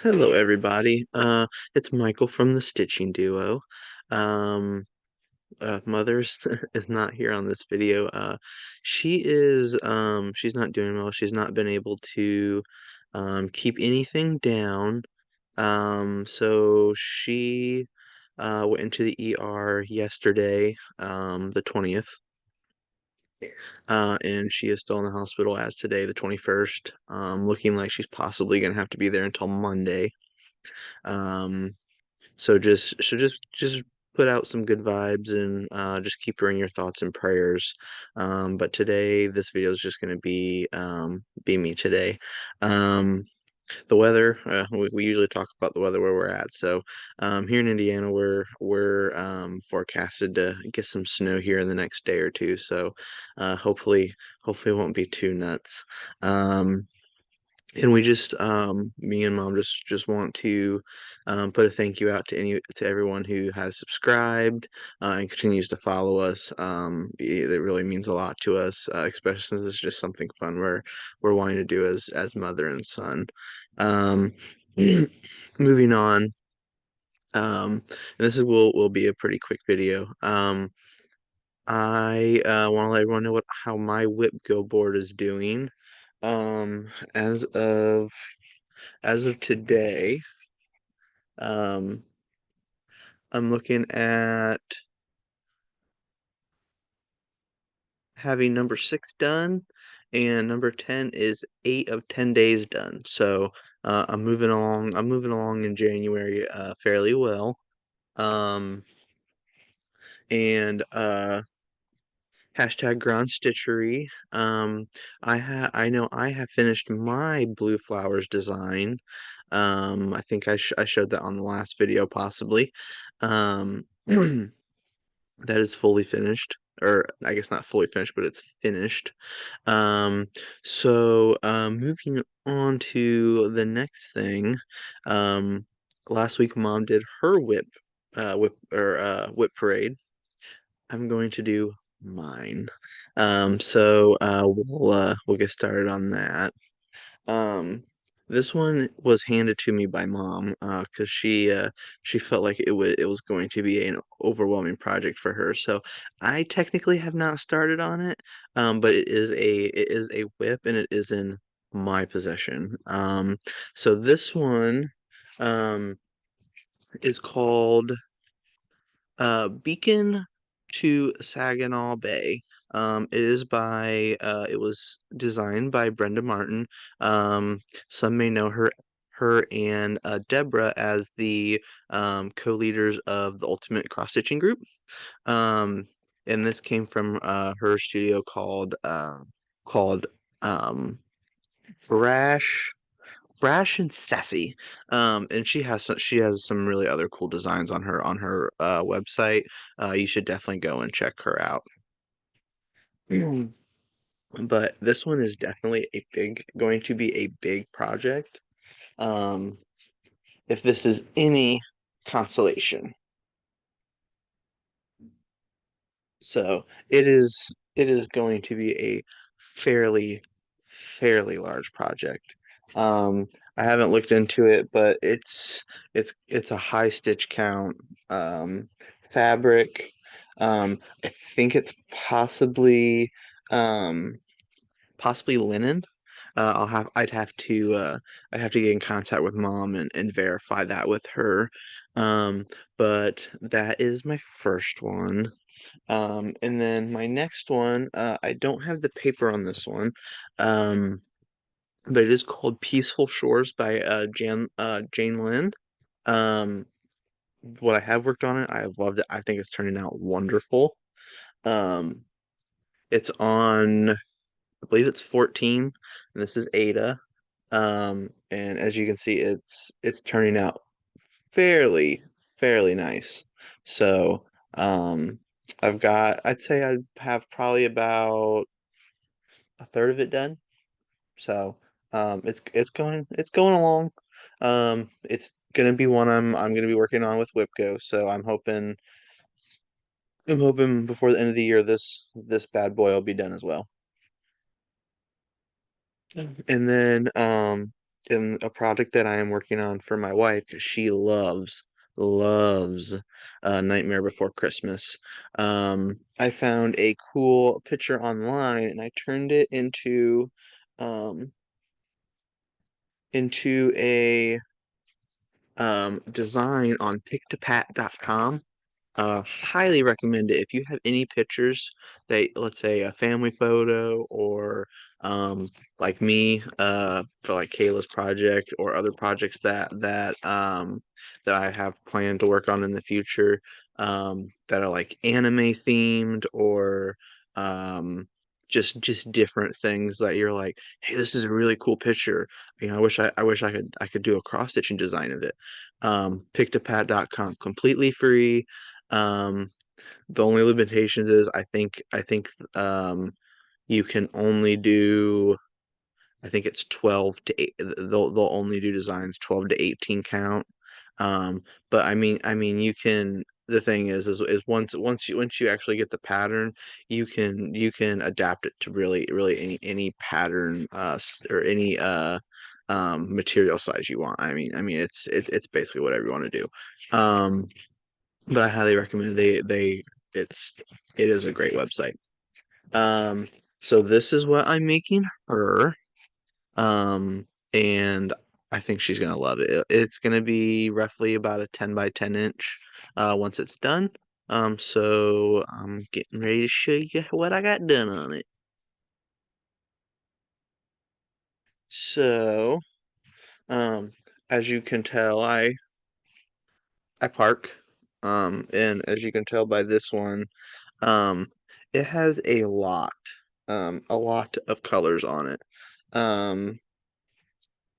Hello, everybody. It's Michael from the Stitching Duo. Um, Mother's is not here on this video. She's not doing well. She's not been able to, keep anything down. So she, went into the ER yesterday, the 20th. And she is still in the hospital as today, the 21st. Looking like she's possibly gonna have to be there until Monday. Um, so just put out some good vibes and just keep her in your thoughts and prayers. But today, this video is just going to be me today. Um, the weather, we usually talk about the weather where we're at. So here in Indiana, we're forecasted to get some snow here in the next day or two. So hopefully it won't be too nuts. Um, and we just, me and mom just want to put a thank you out to everyone who has subscribed and continues to follow us. It really means a lot to us, especially since it's just something fun we're wanting to do as mother and son. Um, moving on, and this will be a pretty quick video. I want to let everyone know how my WIP Go board is doing. Um, as of as of today, um, I'm looking at having number 6 done, and number 10 is 8 of 10 days done. So I'm moving along. I'm moving along in January fairly well. Um, and hashtag ground stitchery. I know I have finished my blue flowers design. I think I showed that on the last video possibly. Um, that is fully finished, or I guess not fully finished, but it's finished. Moving on to the next thing. Um, Last week mom did her whip parade. I'm going to do mine. We'll get started on that. Um, this one was handed to me by mom because she felt like it was going to be an overwhelming project for her. So I technically have not started on it, but it is a whip and it is in my possession. So this one um, is called Beacon to Saginaw Bay. It was designed by Brenda Martin. Some may know her and Deborah as the co-leaders of the Ultimate Cross Stitching Group. Um, and this came from her studio called um, Brash Brash and Sassy. And she has some really other cool designs on her website. You should definitely go and check her out. But this one is definitely going to be a big project. Um, if this is any consolation. So it is going to be a fairly large project. Um, I haven't looked into it, but it's a high stitch count fabric. I think it's um, possibly linen. I'd have to get in contact with mom and verify that with her. Um, but that is my first one. And then my next one, I don't have the paper on this one, um, but it is called Peaceful Shores by Janlynn. Um, what I have worked on it, I have loved it. I think it's turning out wonderful. Um, it's on, I believe it's 14, and this is Ada. And as you can see, it's turning out fairly nice. So, I'd say I have probably about a third of it done. So, it's going along. It's gonna be one I'm gonna be working on with WIPGO. So I'm hoping before the end of the year this bad boy will be done as well. And then in a project that I am working on for my wife, 'cause she loves Nightmare Before Christmas. I found a cool picture online and I turned it um into a design on pictopat.com. Highly recommend it. If you have any pictures that, let's say, a family photo or um, like me, for like Kayla's project or other projects that I have planned to work on in the future, that are like anime themed or just different things that you're like, hey, this is a really cool picture. You know, I wish I could do a cross stitching design of it. Pictopat.com, completely free. um, the only limitations is you can only do, I think it's 12 to 8. They'll only do designs 12 to 18 count. But I mean you can, the thing is once you actually get the pattern, you can adapt it to really any pattern or any material size you want. I mean it's basically whatever you want to do. Um, but I highly recommend it's it is a great website. Um, so this is what I'm making her. And I think she's gonna love it. It's gonna be roughly about a 10 by 10 inch once it's done. So I'm getting ready to show you what I got done on it. So, um, as you can tell, I park. And as you can tell by this one, Um, it has a lot of colors on it. Um,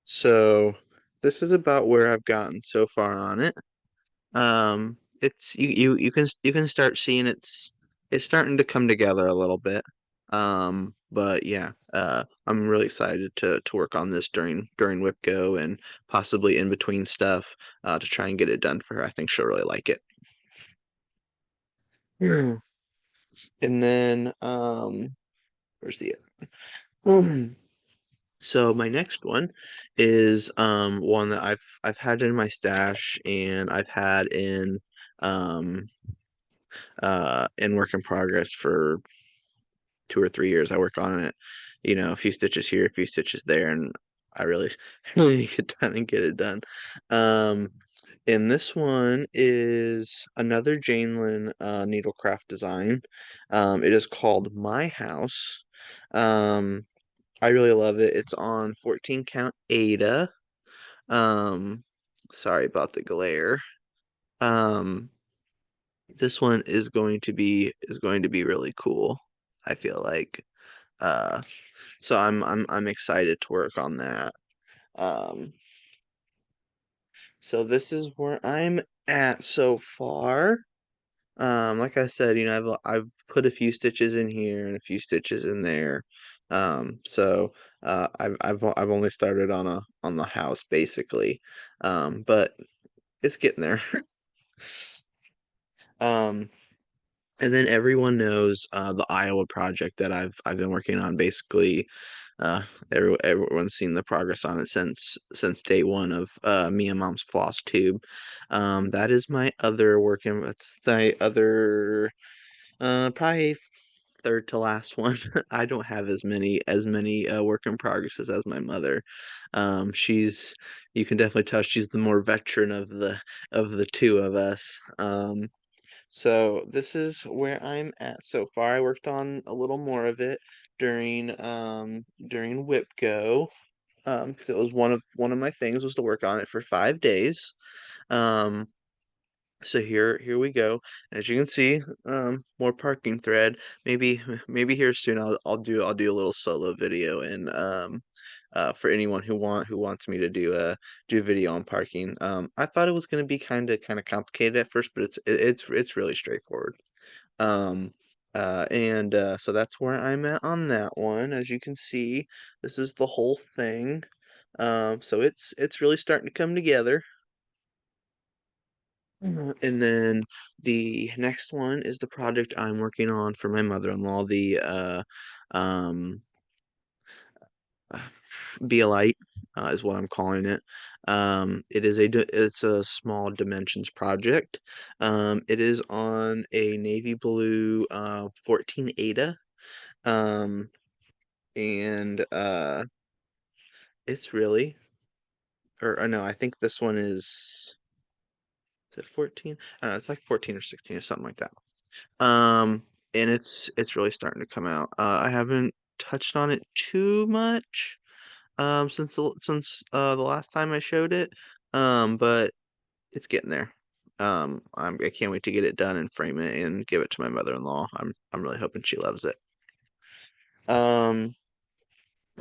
so this is about where I've gotten so far on it. It's you can start seeing it's starting to come together a little bit. But yeah, I'm really excited to work on this during WIPGO and possibly in between stuff, to try and get it done for her. I think she'll really like it. Hmm. And then where's the so my next one is one that I've had in my stash and I've had um in work in progress for 2 or 3 years. I work on it, a few stitches here, a few stitches there, and I really really get done and get it done. Um and this one is another Janlynn needlecraft design. It is called My House. Um I really love it. It's on 14 count Ada. Um, sorry about the glare. Um, this one is going to be really cool, I feel like. Uh, so I'm excited to work on that. Um, so this is where I'm at so far. Like I said, I've put a few stitches in here and a few stitches in there. So I've only started on the house basically. But it's getting there. Um, and then everyone knows the Iowa project that I've been working on. Basically, uh, everyone's seen the progress on it since day one of me and Mom's Flosstube. That is my other working. That's the other. Probably third to last one. I don't have as many work in progresses as my mother. She's You can definitely tell she's the more veteran of the two of us. So this is where I'm at so far. I worked on a little more of it during WIPGO, because it was one of my things was to work on it for 5 days. Um, so here we go. As you can see, more parking thread. Maybe here soon I'll do a little solo video and for anyone who wants me to do a video on parking. I thought it was gonna be kind of complicated at first, but it's really straightforward. Um and So that's where I'm at on that one. As you can see, this is the whole thing. So it's really starting to come together. And then the next one is the project I'm working on for my mother-in-law, um Be a light is what I'm calling it. It's a small dimensions project. It is on a navy blue 14 Ada. Um, and it's really, or no, I think this one is it 14? I don't know, it's like 14 or 16 or something like that. Um, and it's really starting to come out. I haven't touched on it too much since the last time I showed it. But it's getting there. I can't wait to get it done and frame it and give it to my mother-in-law. I'm really hoping she loves it. Um,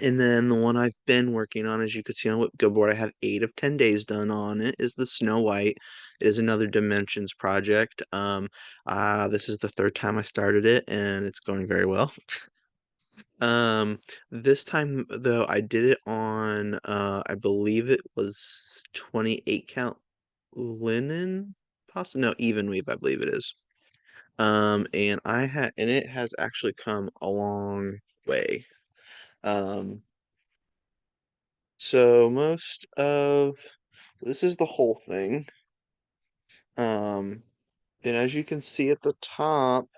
and then the one I've been working on, as you can see on Whip Go Board, I have 8 of 10 days done on it, is the Snow White. It is another Dimensions project. This is the third time I started it, and it's going very well. This time though, I did it on, I believe it was 28 count linen, possibly, no, even weave, I believe it is. And it has actually come a long way. Um, So most of this is the whole thing. Um, and as you can see at the top,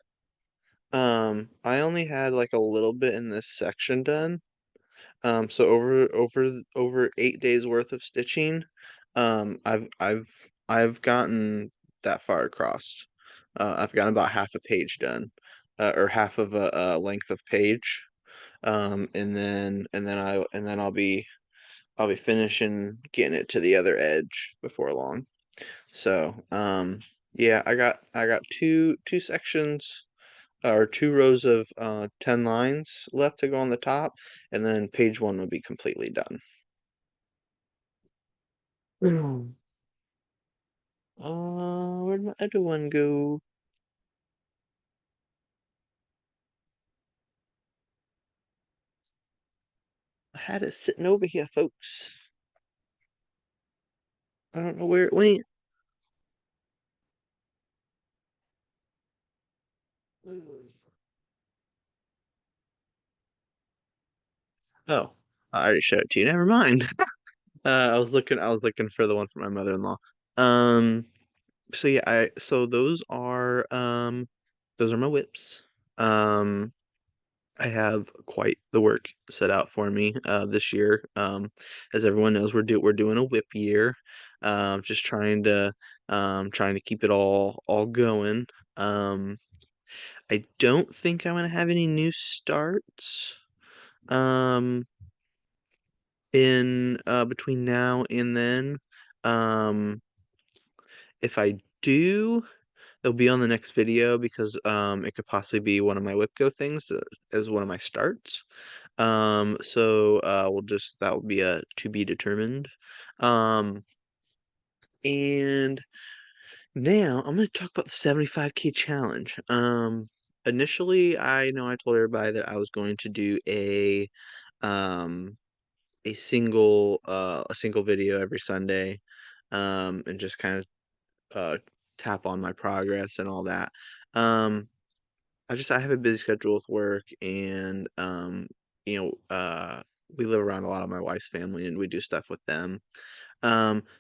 I only had like a little bit in this section done. So over 8 days worth of stitching, I've gotten that far across. I've gotten about half a page done, or half of a length of page. And then I'll be finishing getting it to the other edge before long. So, yeah, I got two sections or 2 rows of 10 lines left to go on the top, and then page one will be completely done. Mm. Where'd my other one go? I had it sitting over here, folks. I don't know where it went. Oh, I already showed it to you. Never mind. I was looking for the one for my mother-in-law. Um, so yeah, so those are my whips. Um, I have quite the work set out for me this year. As everyone knows, we're doing a whip year. Just trying to keep it all going. Um, I don't think I'm gonna have any new starts um in between now and then. Um, if I do, it'll be on the next video because it could possibly be one of my whip go things as one of my starts. So that will be a to be determined. Um, and now I'm gonna talk about the 75K challenge. Initially, I know I told everybody that I was going to do um a single video every Sunday, and just kind of tap on my progress and all that. Um, I have a busy schedule with work, and you we live around a lot of my wife's family and we do stuff with them.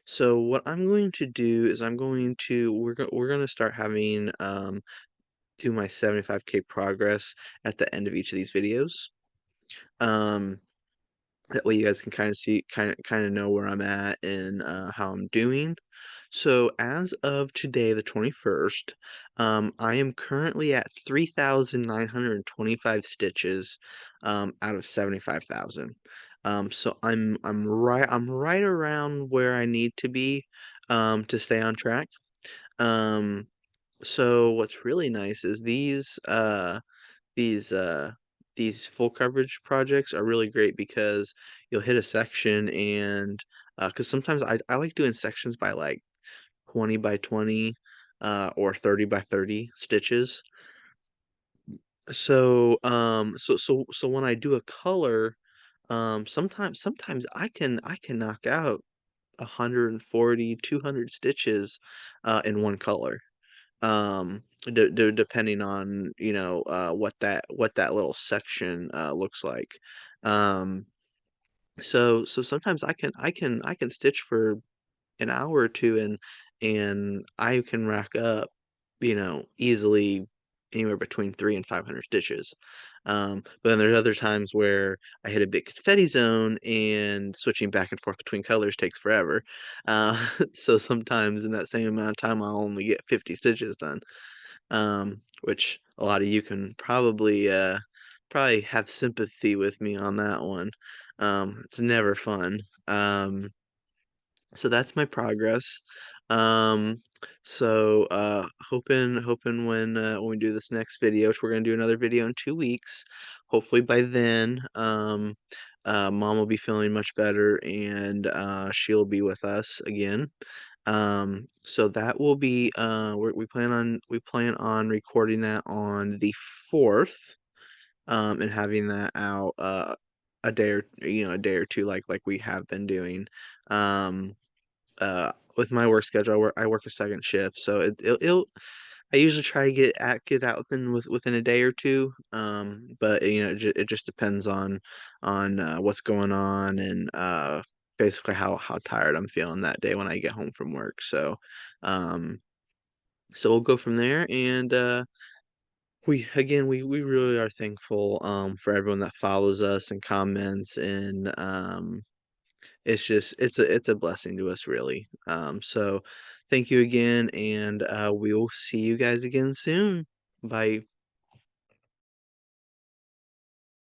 So what I'm going to do is we're going to start having do my 75K progress at the end of each of these videos. Um, that way you guys can kind of know where I'm at and how I'm doing. So as of today, the 21st, I am currently at 3,925 stitches out of 75,000. So I'm right around where I need to be to stay on track. Um, so what's really nice is these uh these full coverage projects are really great because you'll hit a section and because sometimes I like doing sections by like 20 by 20 or 30 by 30 stitches. So when I do a color, sometimes I can knock out 140, 200 stitches in one color. Depending on what that little section looks like. um So sometimes I can stitch for an hour or two, and I can rack up, easily anywhere between 3 and 500 stitches. But then there's other times where I hit a big confetti zone and switching back and forth between colors takes forever. So sometimes in that same amount of time, I'll only get 50 stitches done. Which a lot of you can probably have sympathy with me on that one. It's never fun. So that's my progress. Um, hoping when we do this next video, which we're gonna do another video in 2 weeks. Hopefully by then, mom will be feeling much better and she'll be with us again. So that will be we plan on recording that on the 4th, and having that out a day or two like we have been doing. Um, with my work schedule, I work a second shift, so I usually try to get out within a day or two. But it just depends on what's going on and basically how tired I'm feeling that day when I get home from work. Um, so we'll go from there, and we really are thankful for everyone that follows us and comments, and it's a blessing to us, really. So thank you again, and we will see you guys again soon. Bye.